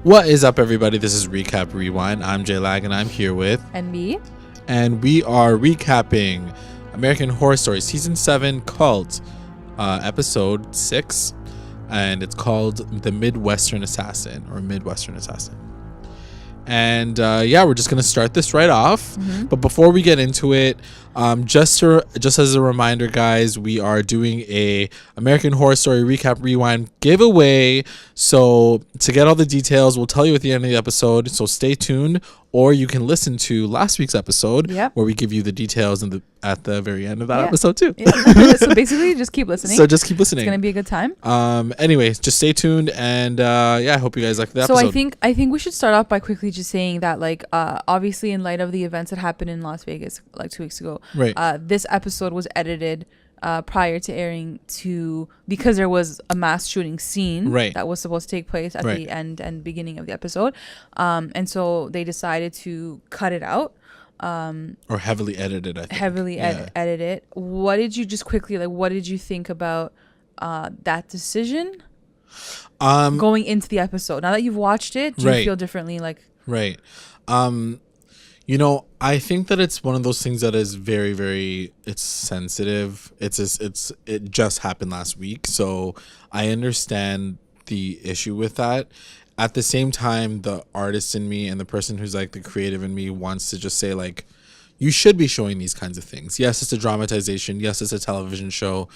What is up, everybody? This is Recap Rewind. I'm JLAG and I'm here with NBEA. And we are recapping American Horror Story Season 7 Cult, Episode 6. And it's called The Midwestern Assassin or Midwestern Assassin. And we're just going to start this right off. Mm-hmm. But before we get into it, just as a reminder, guys, we are doing a American Horror Story Recap Rewind giveaway. So to get all the details, we'll tell you at the end of the episode. So stay tuned, or you can listen to last week's episode where we give you the details at the very end of that episode too. Yeah. So basically, just keep listening. It's gonna be a good time. Anyways, just stay tuned, and I hope you guys like the episode. So I think we should start off by quickly just saying that, like, obviously in light of the events that happened in Las Vegas like 2 weeks ago, right? This episode was edited prior to airing because there was a mass shooting scene that was supposed to take place at the end and beginning of the episode, and so they decided to cut it out. Or heavily edited, I think. Edit it. What did you what did you think about that decision going into the episode? Now that you've watched it, do you feel differently? Right. I think that it's one of those things that is very, very, it's sensitive. It just happened last week. So I understand the issue with that. At the same time, the artist in me and the person who's like the creative in me wants to just say, like, you should be showing these kinds of things. Yes, it's a dramatization. Yes, it's a television show.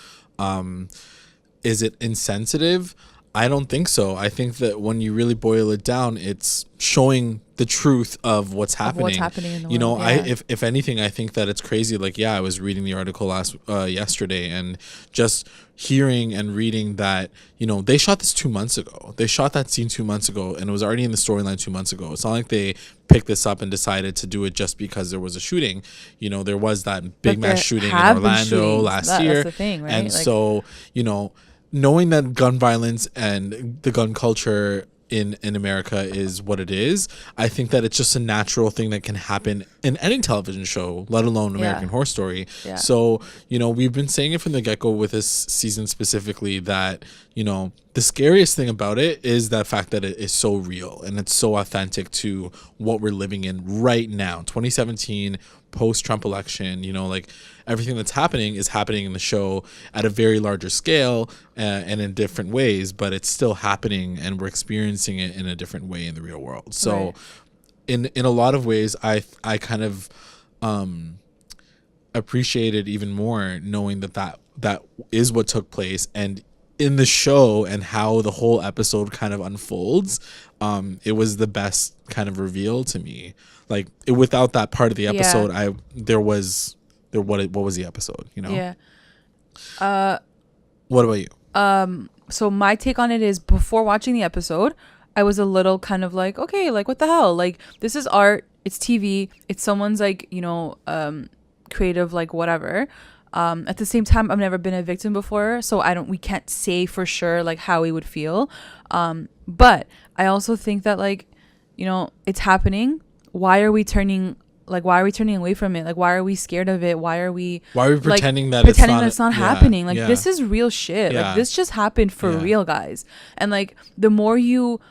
Is it insensitive? I don't think so. I think that when you really boil it down, it's showing the truth of what's happening. In the world. If anything, I think that it's crazy. Like, I was reading the article yesterday, and just hearing and reading that, they shot this 2 months ago. They shot that scene 2 months ago, and it was already in the storyline 2 months ago. It's not like they picked this up and decided to do it just because there was a shooting. There was that big mass shooting in Orlando last year. That's the thing, right? And so, knowing that gun violence and the gun culture in America is what it is, I think that it's just a natural thing that can happen in any television show, let alone American Horror Story. Yeah. So, we've been saying it from the get-go with this season specifically that, the scariest thing about it is the fact that it is so real and it's so authentic to what we're living in right now. 2017, post-Trump election, everything that's happening is happening in the show at a very larger scale and in different ways, but it's still happening and we're experiencing it in a different way in the real world. So in a lot of ways, I kind of appreciated even more knowing that is what took place, and in the show and how the whole episode kind of unfolds, it was the best kind of reveal to me. Like, without that part of the episode, what was the episode? Yeah. What about you? So my take on it is, before watching the episode, I was a little kind of like, okay, like, what the hell? Like, this is art. It's TV. It's someone's creative, like, whatever. At the same time, I've never been a victim before, so we can't say for sure like how we would feel. But I also think that, like, it's happening. Why are we turning away from it? Like, why are we scared of it? Why are we pretending that it's not happening? Like, this is real shit. Like, this just happened for real, guys. And like, the more you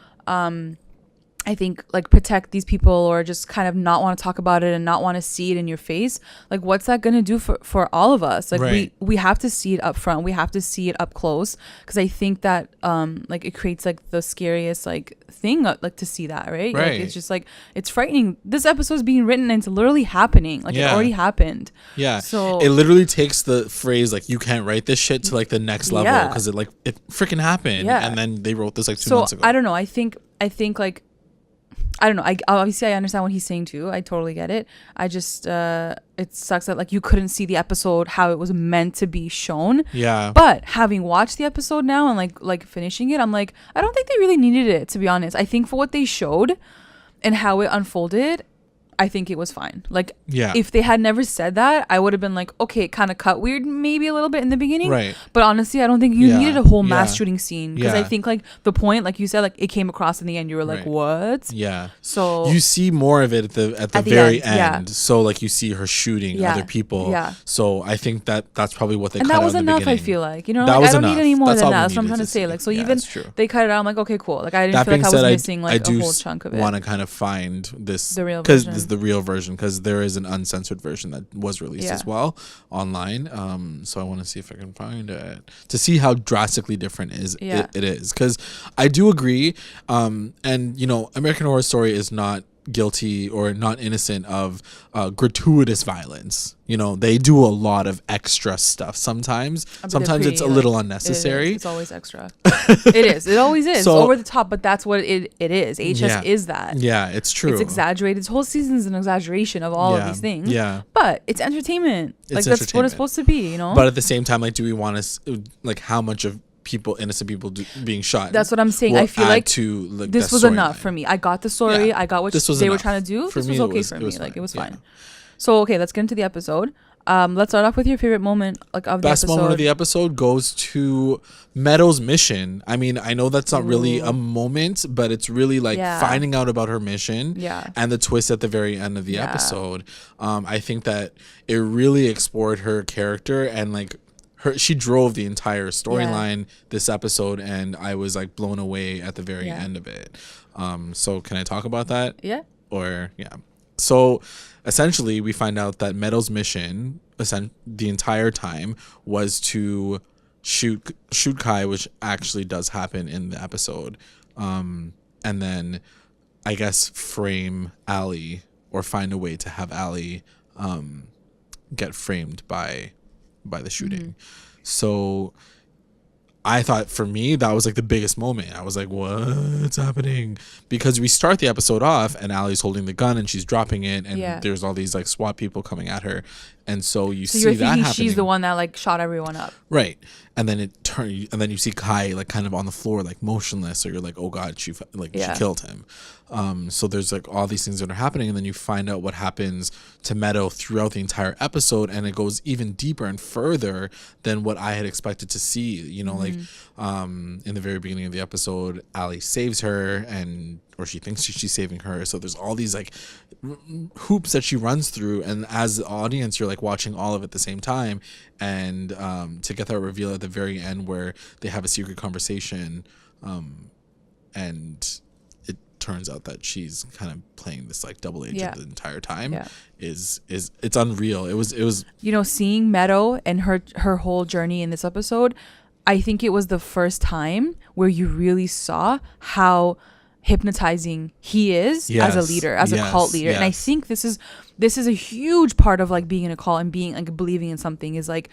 I think, like, protect these people or just kind of not want to talk about it and not want to see it in your face, like, what's that going to do for all of us? Like, we have to see it up front. We have to see it up close, because I think that like, it creates like the scariest like thing, like, to see that, right? Like, it's just like, it's frightening. This episode is being written and it's literally happening. Like, it already happened. Yeah. So it literally takes the phrase like, you can't write this shit, to like the next level, because it freaking happened. And then they wrote this like 2 months ago. I don't know. I think like, I don't know. Obviously I understand what he's saying too. I totally get it. I just it sucks that, like, you couldn't see the episode how it was meant to be shown. Yeah. But having watched the episode now and like finishing it, I'm like, I don't think they really needed it, to be honest. I think for what they showed and how it unfolded, I think it was fine. Like, yeah, if they had never said that, I would have been like, okay, it kind of cut weird maybe a little bit in the beginning. right. But honestly, I don't think you needed a whole mass Yeah. shooting scene, because Yeah. I think like the point, like you said, like it came across in the end. You were like, Right. what? Yeah. So You see more of it at the the very end, yeah. end. So like you see her shooting Yeah. other people. Yeah. So I think that's probably what they and cut that out was in the enough. I beginning. feel like, you know, That like, was I don't enough. need any more That's than all we that. That's what I'm needed trying to to say. see. Like, so Yeah, even that's true. they cut it out. I'm like, okay, cool. Like, I didn't That feel like being I was said, missing like I a do whole chunk of it. want to kind of find this The real because version. this is the real version, because there is an uncensored version that was released Yeah. as well online. So I want to see if I can find it to see how drastically different Yeah. it is, because I do agree. And you know, American Horror Story is not guilty or not innocent of gratuitous violence. You know, they do a lot of extra stuff sometimes. But Sometimes they're it's a pretty, little like, unnecessary. It's always extra. It is. It always is. So- it's over the top, but that's what it is. HS Yeah. is that. Yeah, it's true. It's exaggerated. This whole season's an exaggeration of all of these things. Yeah. But it's entertainment. It's Like, that's what entertainment. it's supposed to be, you know? But at the same time, like, do we want to, like, how much of innocent people being shot? That's what I'm saying. will I feel add like to, like, this that was enough storyline. for me. I got the story. Yeah. I got what This was they were enough. trying to do. For This me, was okay it was- for it me. was Like, fine. it was Yeah. fine. So, okay, let's get into the episode. Let's start off with your favorite moment, like, of the Best episode. moment of the episode goes to Meadow's mission. I mean, I know that's not really Ooh. a moment, but it's really like Yeah. finding out about her mission. Yeah. And the twist at the very end of the Yeah. episode. I think that it really explored her character, and like she drove the entire storyline this episode, and I was like blown away at the very Yeah. end of it. So can I talk about that? Yeah. Or yeah. So essentially we find out that Meadow's mission the entire time was to shoot Kai, which actually does happen in the episode. And then I guess frame Allie, or find a way to have Allie get framed by the shooting. So I thought, for me, that was like the biggest moment. I was like, what's happening? Because we start the episode off and Allie's holding the gun and she's dropping it, and there's all these like SWAT people coming at her. And so you see you're that thinking happening. she's the one that like shot everyone up. Right. And then and then you see Kai like kind of on the floor, like motionless. So you're like, oh God, she killed him. So there's like all these things that are happening, and then you find out what happens to Meadow throughout the entire episode, and it goes even deeper and further than what I had expected to see. You know, like in the very beginning of the episode, Allie saves her, or she thinks she's saving her. So there's all these like hoops that she runs through, and as the audience, you're like watching all of it at the same time. And to get that reveal at the very end where they have a secret conversation, and it turns out that she's kind of playing this like double agent the entire time, is it's unreal. It was you know, seeing Meadow and her whole journey in this episode, I think it was the first time where you really saw how hypnotizing he is as a leader, as a cult leader. And I think this is a huge part of like being in a cult and being like believing in something, is like,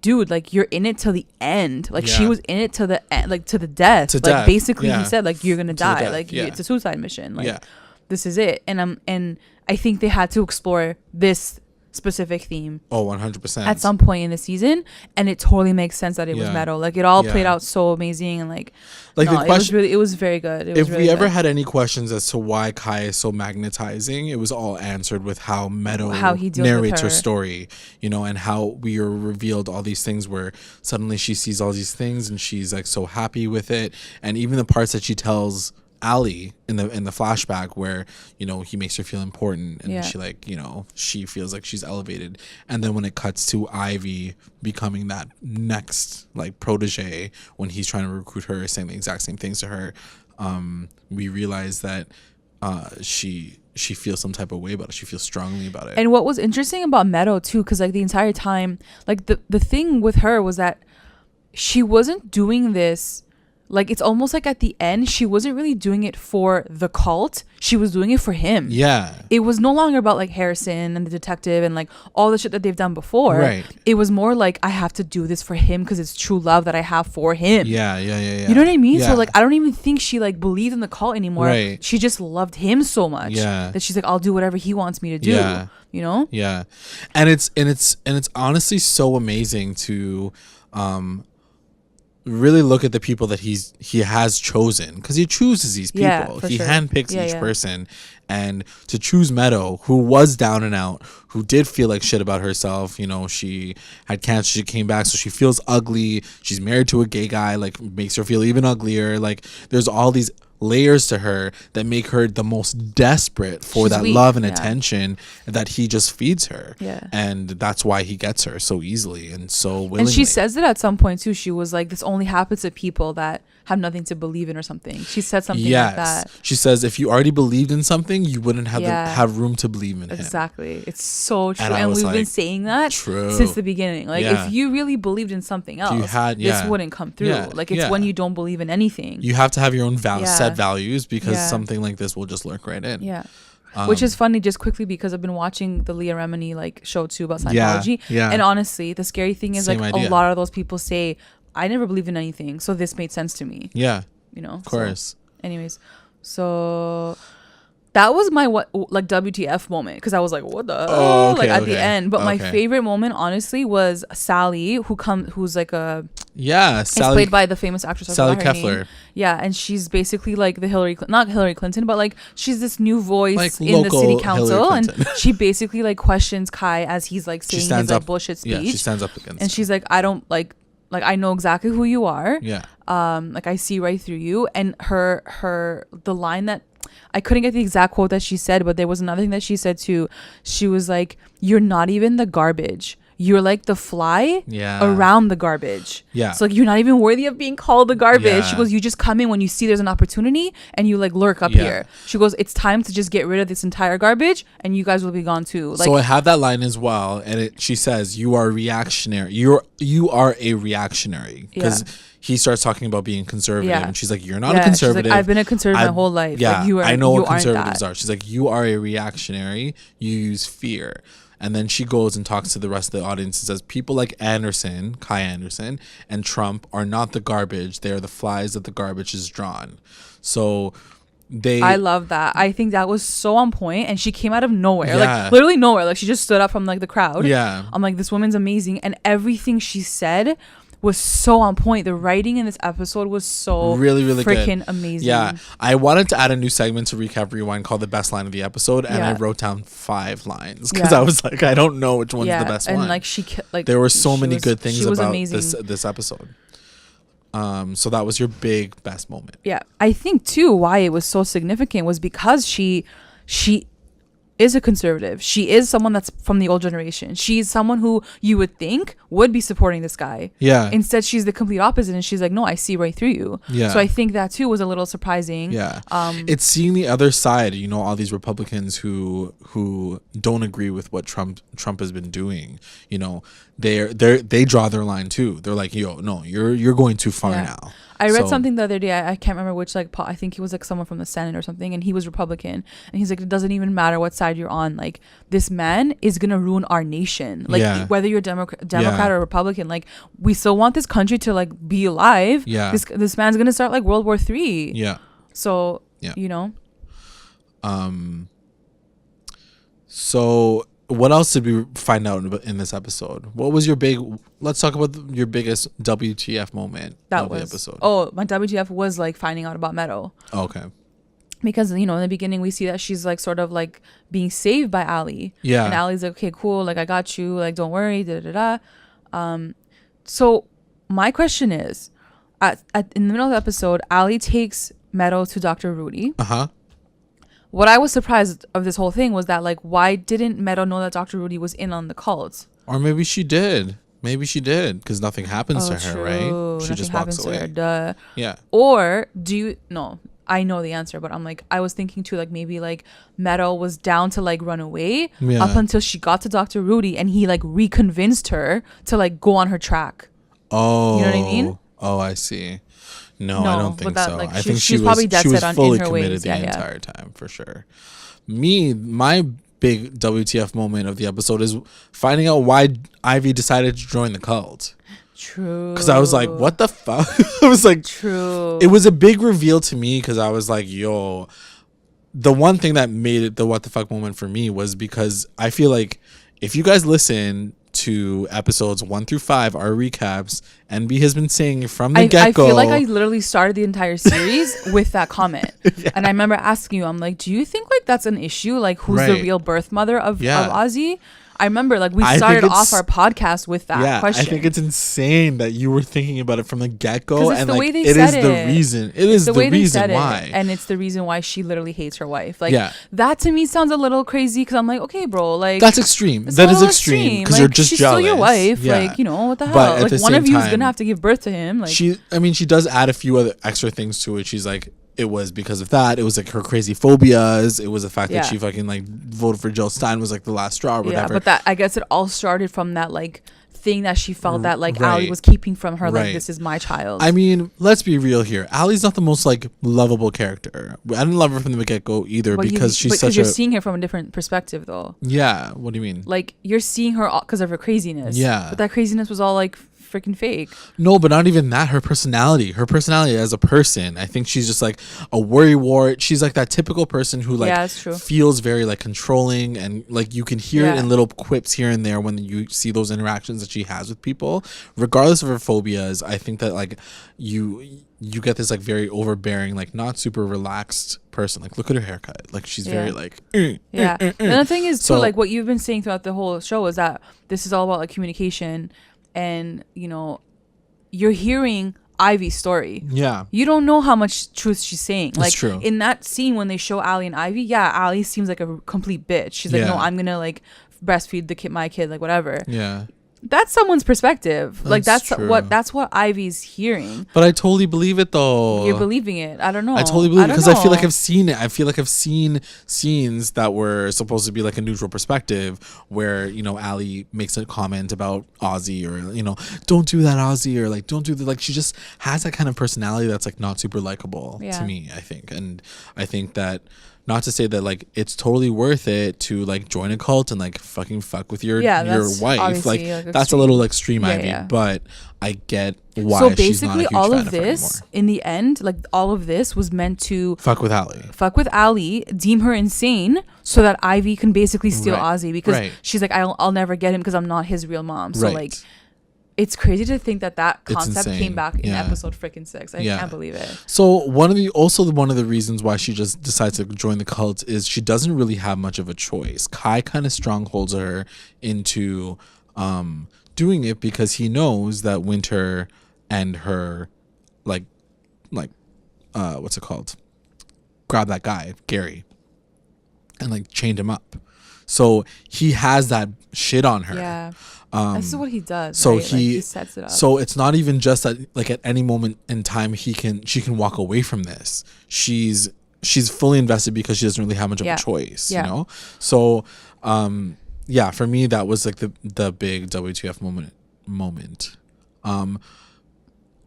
dude, like you're in it till the end. Like she was in it to the end, like to the death. Like basically he said like, you're gonna die. Like it's a suicide mission. Like this is it. And I think they had to explore this specific theme 100% at some point in the season, and it totally makes sense that it was Meadow. Like it all played out so amazing, and like the question, it was very good. If we ever had any questions as to why Kai is so magnetizing, it was all answered with how Meadow he narrates her story, you know, and how we are revealed all these things where suddenly she sees all these things and she's like so happy with it. And even the parts that she tells Allie in the flashback where, you know, he makes her feel important, and she like, you know, she feels like she's elevated. And then when it cuts to Ivy becoming that next like protege, when he's trying to recruit her, saying the exact same things to her, we realize that she feels some type of way about it. She feels strongly about it. And what was interesting about Meadow too, because like the entire time, like the thing with her was that she wasn't doing this. Like, it's almost like at the end, she wasn't really doing it for the cult. She was doing it for him. Yeah. It was no longer about, like, Harrison and the detective and, like, all the shit that they've done before. Right. It was more like, I have to do this for him because it's true love that I have for him. Yeah. You know what I mean? Yeah. So, like, I don't even think she, like, believed in the cult anymore. Right. She just loved him so much that she's like, I'll do whatever he wants me to do. Yeah. You know? Yeah. And it's honestly so amazing to really look at the people that he has chosen, because he chooses these people. Yeah, He sure. handpicks each person, and to choose Meadow, who was down and out, who did feel like shit about herself. You know, she had cancer, she came back, so she feels ugly. She's married to a gay guy, like makes her feel even uglier. Like there's all these layers to her that make her the most desperate for that weak, love and attention that he just feeds her. Yeah. And that's why he gets her so easily and so willingly. And she says it at some point too. She was like, this only happens to people that have nothing to believe in or something. She said something like that. She says if you already believed in something, you wouldn't have room to believe in him. Exactly. It's so true. And we've been saying that since the beginning. Like if you really believed in something else, this wouldn't come through. Like it's when you don't believe in anything. You have to have your own set values, because something like this will just lurk right in. Yeah. Which is funny, just quickly, because I've been watching the Leah Remini like show too about Scientology. Yeah. And honestly, the scary thing is Same like idea. a lot of those people say, I never believed in anything, so this made sense to me. Yeah. You know? Of course. So, anyways, so that was my WTF moment, because I was like, what the at the end. But my favorite moment, honestly, was Sally, who's like a Sally, it's played by the famous actress Sally Kefler. Yeah, and she's basically like the not Hillary Clinton, but like she's this new voice like in the city council, and she basically like questions Kai as he's like saying his like bullshit speech. Yeah, she stands up against and she's like, I don't like I know exactly who you are. Yeah. Like I see right through you. And the line that I couldn't get the exact quote that she said, but there was another thing that she said too. She was like, you're not even the garbage. You're like the fly around the garbage. Yeah. So like you're not even worthy of being called the garbage. Yeah. She goes, you just come in when you see there's an opportunity and you like lurk up here. She goes, it's time to just get rid of this entire garbage and you guys will be gone too. Like, so I have that line as well, and she says, you are reactionary. You are a reactionary, because he starts talking about being conservative, and she's like, you're not a conservative. She's like, I've been a conservative my whole life. Yeah, like, I know what conservatives are. She's like, you are a reactionary. You use fear. And then she goes and talks to the rest of the audience and says, people like Kai Anderson, and Trump are not the garbage. They are the flies that the garbage is drawn. So I love that. I think that was so on point, and she came out of nowhere, like literally nowhere. Like she just stood up from like the crowd. Yeah. I'm like, this woman's amazing, and everything she said was so on point. The writing in this episode was so really freaking amazing. Yeah. I wanted to add a new segment to Recap Rewind called the best line of the episode, and I wrote down 5 lines, because I was like, I don't know which one's the best one. And like there were so many good things about this episode. So that was your big best moment. Yeah. I think too why it was so significant was because she is a conservative. She is someone that's from the old generation. She's someone who you would think would be supporting this guy. Yeah. Instead, she's the complete opposite, and she's like, no, I see right through you. Yeah. So I think that too was a little surprising. Yeah. It's seeing the other side. You know, all these Republicans who don't agree with what Trump has been doing. You know, they draw their line too. They're like, yo, no, you're going too far now. I read something the other day. I can't remember which, like, I think he was like someone from the Senate or something, and he was Republican, and he's like, it doesn't even matter what side you're on. Like, this man is gonna ruin our nation. Like, whether you're Democrat or Republican, like, we still want this country to like be alive. Yeah. This man's gonna start like World War III. Yeah. So you know. So what else did we find out in this episode? What was let's talk about your biggest WTF moment of the episode. Oh, my WTF was like finding out about Meadow. Oh, okay. Because, you know, in the beginning we see that she's like sort of like being saved by Ali. Yeah. And Ali's like, okay, cool. Like, I got you. Like, don't worry. So my question is, in the middle of the episode, Ali takes Meadow to Dr. Rudy. Uh-huh. What I was surprised of this whole thing was that, like, why didn't Meadow know that Dr. Rudy was in on the cult? Or maybe she did. Because nothing happens to her, right? She just walks away. Duh. Yeah. Or I know the answer, but I'm like, I was thinking too, like, maybe like Meadow was down to like run away up until she got to Dr. Rudy, and he like reconvinced her to like go on her track. Oh. You know what I mean? Oh, I see. No, I don't think so. Like, I think she was probably dead set fully in her committed ways. the entire time, for sure. My big WTF moment of the episode is finding out why Ivy decided to join the cult. True. Because I was like, what the fuck? I was like, true. It was a big reveal to me, because I was like, yo, the one thing that made it the what the fuck moment for me was because I feel like if you guys listen to episodes 1 through 5, our recaps, NB has been saying from the get-go. I feel like I literally started the entire series with that comment. Yeah. And I remember asking you, I'm like, do you think like that's an issue? Like, who's the real birth mother of Ozzy? I remember like we started off our podcast with that question. I think it's insane that you were thinking about it from the get-go, and the like way they it said is the reason. It is the reason why, and it's the reason why she literally hates her wife. Like that to me sounds a little crazy because I'm like, okay, bro, like that's extreme. That is extreme because like, you're just she's jealous. Still your wife, like you know what the hell? But like one of you is gonna have to give birth to him. Like she does add a few other extra things to it. She's like, it was because of that. It was like her crazy phobias. It was the fact that she fucking like voted for Jill Stein was like the last straw or whatever. Yeah, but that I guess it all started from that like thing that she felt that like Ali was keeping from her. Like, this is my child. I mean, let's be real here. Ali's not the most like lovable character. I didn't love her from the get-go either because she's such you're seeing her from a different perspective though. Yeah. What do you mean? Like you're seeing her because of her craziness. Yeah. But that craziness was all like freaking fake. No, but not even that. Her personality as a person, I think she's just like a worrywart. She's like that typical person who like feels very like controlling, and like you can hear it in little quips here and there when you see those interactions that she has with people, regardless of her phobias. I think that like you get this like very overbearing, like not super relaxed person. Like look at her haircut, like she's very like And the thing is too, like what you've been saying throughout the whole show is that this is all about like communication. And you know, you're hearing Ivy's story. Yeah, you don't know how much truth she's saying. Like true. In that scene when they show Ali and Ivy, Ali seems like a complete bitch. She's like, no, I'm gonna like breastfeed my kid, like whatever. Yeah. That's someone's perspective. Like that's what Ivy's hearing. But I totally believe it though. You're believing it. I don't know. I totally believe it because I feel like I've seen it. I feel like I've seen scenes that were supposed to be like a neutral perspective where, you know, Ali makes a comment about Ozzy or, you know, don't do that, Ozzy, or like don't do that. Like she just has that kind of personality that's like not super likable to me, I think. And I think that, not to say that like it's totally worth it to like join a cult and like fucking fuck with your wife, like that's a little extreme, Ivy, but I get why. So basically all of this in the end, like all of this was meant to fuck with Ali, deem her insane so that Ivy can basically steal Ozzy because she's like, I'll never get him because I'm not his real mom. So like it's crazy to think that concept came back in episode freaking 6. I can't believe it. So one of the reasons why she just decides to join the cult is she doesn't really have much of a choice. Kai kind of strongholds her into doing it because he knows that Winter and her like what's it called? Grab that guy, Gary, and like chained him up. So he has that shit on her. Yeah. This is what he does. So right? He sets it up. So it's not even just that like at any moment in time she can walk away from this. She's fully invested because she doesn't really have much of a choice, you know? So for me that was like the big WTF moment.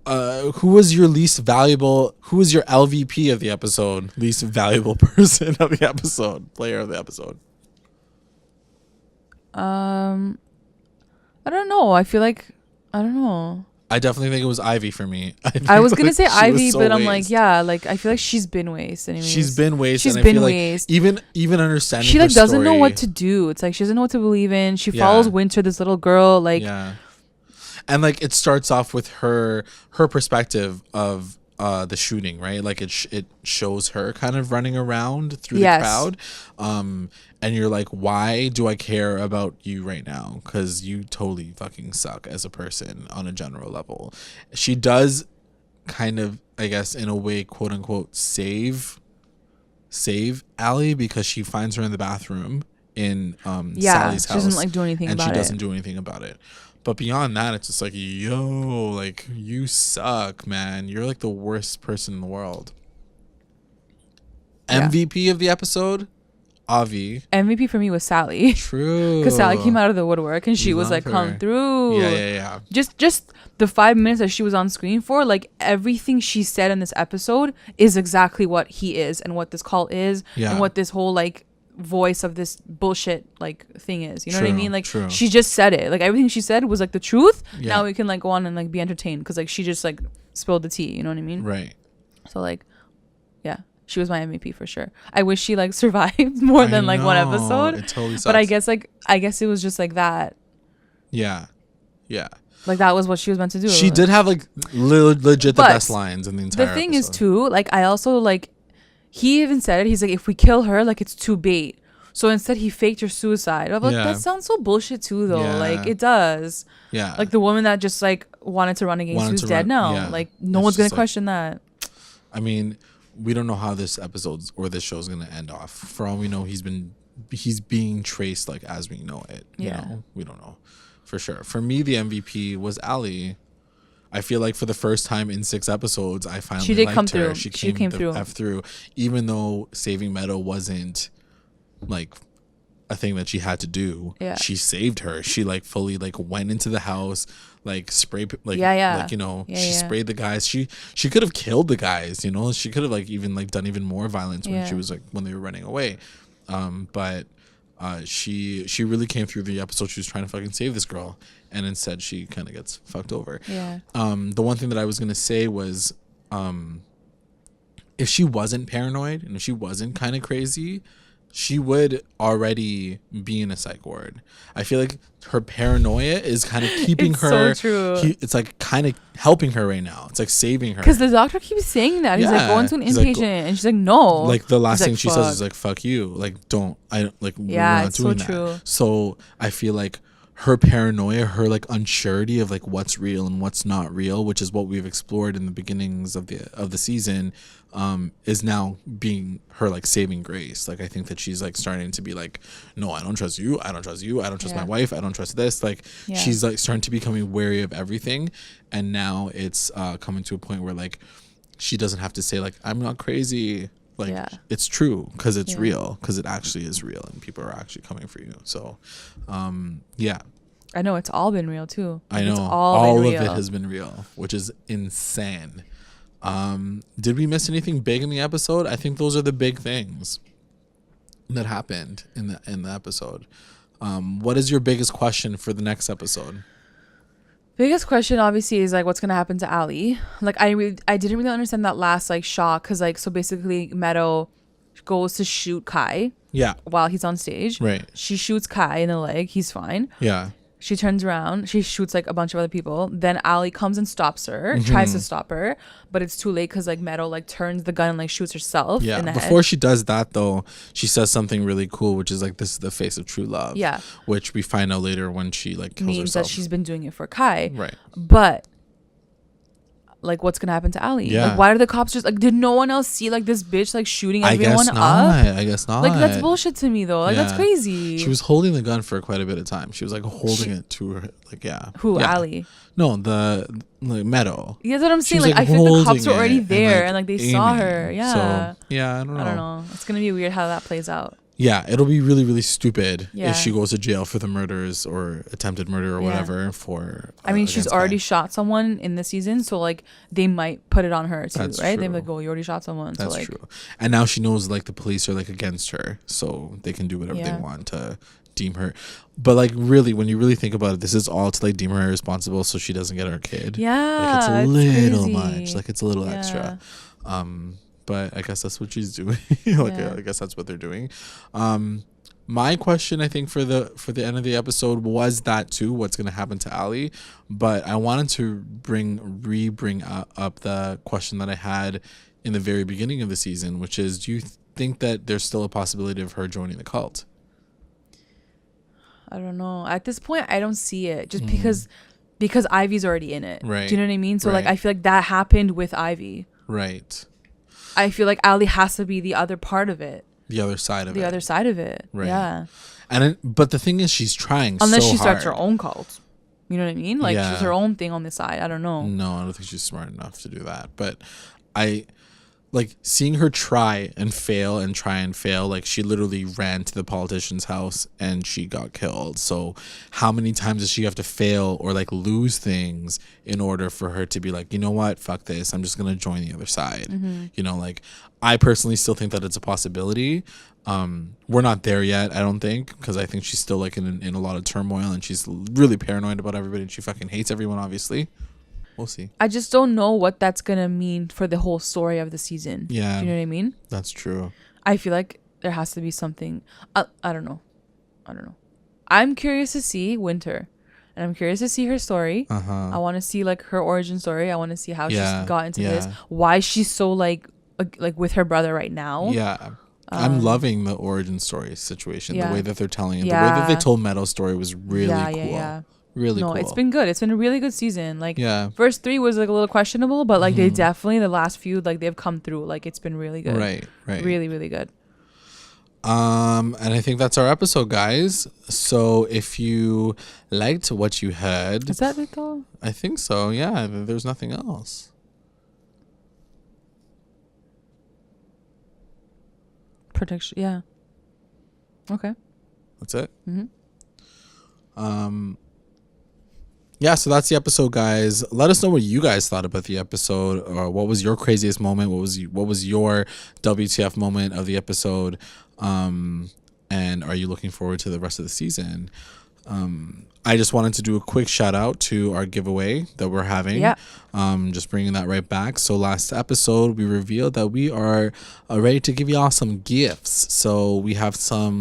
Who was your LVP of the episode? Least valuable person of the episode, player of the episode? I don't know. I feel like I don't know. I definitely think it was Ivy for me. I was gonna say Ivy, but I'm like, like I feel like she's been waste. Anyways, she's been waste. Like even understanding. She like doesn't know what to do. It's like she doesn't know what to believe in. She follows Winter, this little girl. Like and like it starts off with her perspective of the shooting, right? Like it shows her kind of running around through the crowd, and you're like, why do I care about you right now? Because you totally fucking suck as a person on a general level. She does kind of, I guess, in a way, quote unquote, save Allie because she finds her in the bathroom in Sally's house. She doesn't like do anything about it. And she doesn't do anything about it. But beyond that, it's just like, yo, like, you suck, man. You're like the worst person in the world. MVP of the episode? Avi. MVP for me was Sally. True. Because Sally came out of the woodwork and she was like, come through. Yeah. Just the 5 minutes that she was on screen for, like everything she said in this episode is exactly what he is and what this call is and what this whole like voice of this bullshit like thing is. You know what I mean? Like she just said it. Like everything she said was like the truth. Yeah. Now we can like go on and like be entertained because like she just like spilled the tea. You know what I mean? Right. So like, yeah. She was my MVP for sure. I wish she like survived more than like one episode. It totally sucks. But I guess it was just like that. Yeah. Yeah. Like that was what she was meant to do. She did have like legit the best lines in the entire The thing episode. is too, like I also like, he even said it. He's like, if we kill her, like it's too bait. So instead, he faked her suicide. I'm like, that sounds so bullshit too, though. Yeah. Like it does. Yeah. Like the woman that just like wanted to run against who's dead now. Yeah. Like no one's gonna question that. I mean, we don't know how this episode or this show is gonna end off. For all we know, he's being traced like as we know it. You know? We don't know for sure. For me, the MVP was Ali. I feel like for the first time in 6 episodes, I finally liked come her. Through. She came through. F through, even though saving Meadow wasn't like a thing that she had to do. Yeah. She saved her. She like fully like went into the house, like sprayed like like, you know, she sprayed the guys. She could have killed the guys, you know. She could have like even like done even more violence when she was like when they were running away. But she really came through the episode. She was trying to fucking save this girl, and instead she kind of gets fucked over. Yeah. The one thing that I was gonna say was, if she wasn't paranoid and if she wasn't kind of crazy, she would already be in a psych ward. I feel like her paranoia is kind of keeping her. So true. It's like kind of helping her right now. It's like saving her. Because the doctor keeps saying that. He's like, go into an inpatient. Like, and she's like, no. Like the last thing she says is like, fuck you. Like, we're not doing that. True. So I feel like her paranoia, her like unsurety of like what's real and what's not real, which is what we've explored in the beginnings of the season, is now being her like saving grace. Like I think that she's like starting to be like, no, I don't trust you, I don't trust you, I don't trust my wife, I don't trust this. Like she's like starting to becoming wary of everything, and now it's coming to a point where like she doesn't have to say like I'm not crazy. Like it's true because it's real, because it actually is real and people are actually coming for you. So I know it's all been real too. Like, I know all of it has been real, which is insane. Did we miss anything big in the episode? I think those are the big things that happened in the episode. What is your biggest question for the next episode? Biggest question obviously is like what's gonna happen to Ali. Like I didn't really understand that last like shot, because like so basically Meadow goes to shoot Kai while he's on stage. Right. She shoots Kai in the leg. He's fine. Yeah. She turns around. She shoots like a bunch of other people. Then Ali comes and stops her, tries to stop her, but it's too late because like Meadow like turns the gun and like shoots herself in the head. Before she does that though, she says something really cool, which is like, this is the face of true love. Yeah. Which we find out later when she like kills means herself. that she's been doing it for Kai. Right. But like what's gonna happen to Ali? Yeah. Like why are the cops just like, did no one else see like this bitch like shooting everyone up? I guess not. Like that's bullshit to me though. Like that's crazy. She was holding the gun for quite a bit of time. She was like holding it to her like Who, Ali? No, the like Meadow. Yeah, that's what I'm saying. Like I feel like the cops were already there and like they saw her. Yeah. So I don't know. It's gonna be weird how that plays out. Yeah, it'll be really, really stupid if she goes to jail for the murders or attempted murder or whatever for... I mean, she's already shot someone in the season, so, like, they might put it on her, too, That's right? True. They're like, oh, you already shot someone. That's so, like, true. And now she knows, like, the police are, like, against her, so they can do whatever they want to deem her. But, like, really, when you really think about it, this is all to, like, deem her responsible so she doesn't get her kid. Yeah, like, it's a little crazy. much. Like, it's a little extra. But I guess that's what she's doing. I guess that's what they're doing. My question, I think, for the end of the episode was that too, what's going to happen to Ali. But I wanted to bring up the question that I had in the very beginning of the season, which is, do you think that there's still a possibility of her joining the cult? I don't know. At this point, I don't see it, just because Ivy's already in it. Right. Do you know what I mean? So like, I feel like that happened with Ivy. Right. I feel like Ali has to be the other part of it. The other side of it. The other side of it. Right. Yeah. But the thing is, she's trying unless so she starts hard. her own cult. You know what I mean? Like she's her own thing on the side. I don't know. No, I don't think she's smart enough to do that. But I like seeing her try and fail. Like she literally ran to the politician's house and she got killed. So how many times does she have to fail or like lose things in order for her to be like, you know what, fuck this, I'm just gonna join the other side. You know, like I personally still think that it's a possibility. We're not there yet, I don't think, because I think she's still like in a lot of turmoil and she's really paranoid about everybody and she fucking hates everyone, obviously. We'll see. I just don't know what that's gonna mean for the whole story of the season. Yeah. Do you know what I mean? That's true. I feel like there has to be something. I don't know. I'm curious to see Winter. and I'm curious to see her story. Uh-huh. I want to see like her origin story. I want to see how she's got into this, Yeah. why she's so like with her brother right now. Yeah. I'm loving the origin story situation. Yeah. The way that they're telling it. Yeah. The way that they told Meadow's story was really cool. Yeah. Really cool. It's been good. It's been a really good season. Like, yeah. first 3 was like a little questionable, but like they definitely, the last few, like they've come through. Like, it's been really good. Right. Really, really good. And I think that's our episode, guys. So if you liked what you heard, Is that it though? I think so. Yeah. There's nothing else. Prediction. Yeah. Okay. That's it. Mm-hmm. Yeah, so that's the episode, guys. Let us know what you guys thought about the episode, or what was your craziest moment. What was your WTF moment of the episode? And are you looking forward to the rest of the season? I just wanted to do a quick shout out to our giveaway that we're having. Yeah. Just bringing that right back. So last episode we revealed that we are ready to give y'all some gifts. So we have a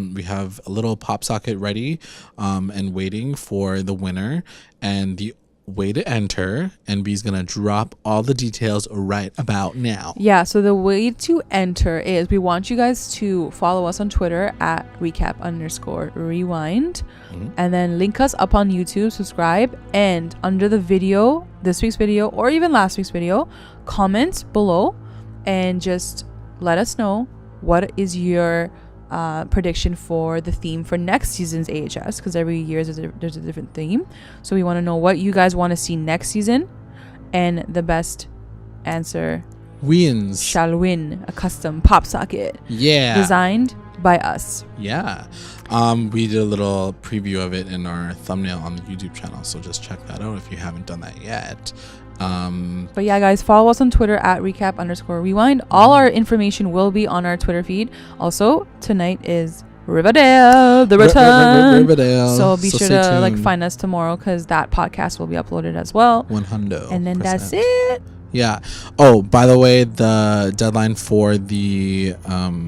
little pop socket ready, and waiting for the winner. And the way to enter, NB's gonna drop all the details right about now. Yeah, so the way to enter is we want you guys to follow us on Twitter at recap_rewind, and then link us up on YouTube, subscribe, and under the video, this week's video or even last week's video, comment below and just let us know what is your prediction for the theme for next season's AHS, because every year there's a different theme. So we want to know what you guys want to see next season, and the best answer wins. Shall win a custom pop socket. Yeah. Designed by us. Yeah. We did a little preview of it in our thumbnail on the YouTube channel, so just check that out if you haven't done that yet. But yeah, guys, follow us on Twitter at recap_rewind. All our information will be on our Twitter feed. Also, tonight is Riverdale, the return. Riverdale. So be sure to like find us tomorrow, because that podcast will be uploaded as well. 100%. And then that's it. Yeah. Oh, by the way, the deadline for the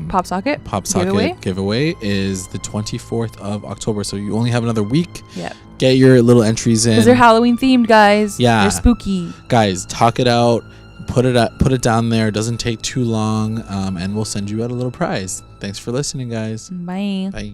pop socket giveaway is the 24th of October. So you only have another week. Yeah. Get your little entries in. Because they're Halloween themed, guys. Yeah. They're spooky. Guys, talk it out. Put it down there. It doesn't take too long. And we'll send you out a little prize. Thanks for listening, guys. Bye. Bye.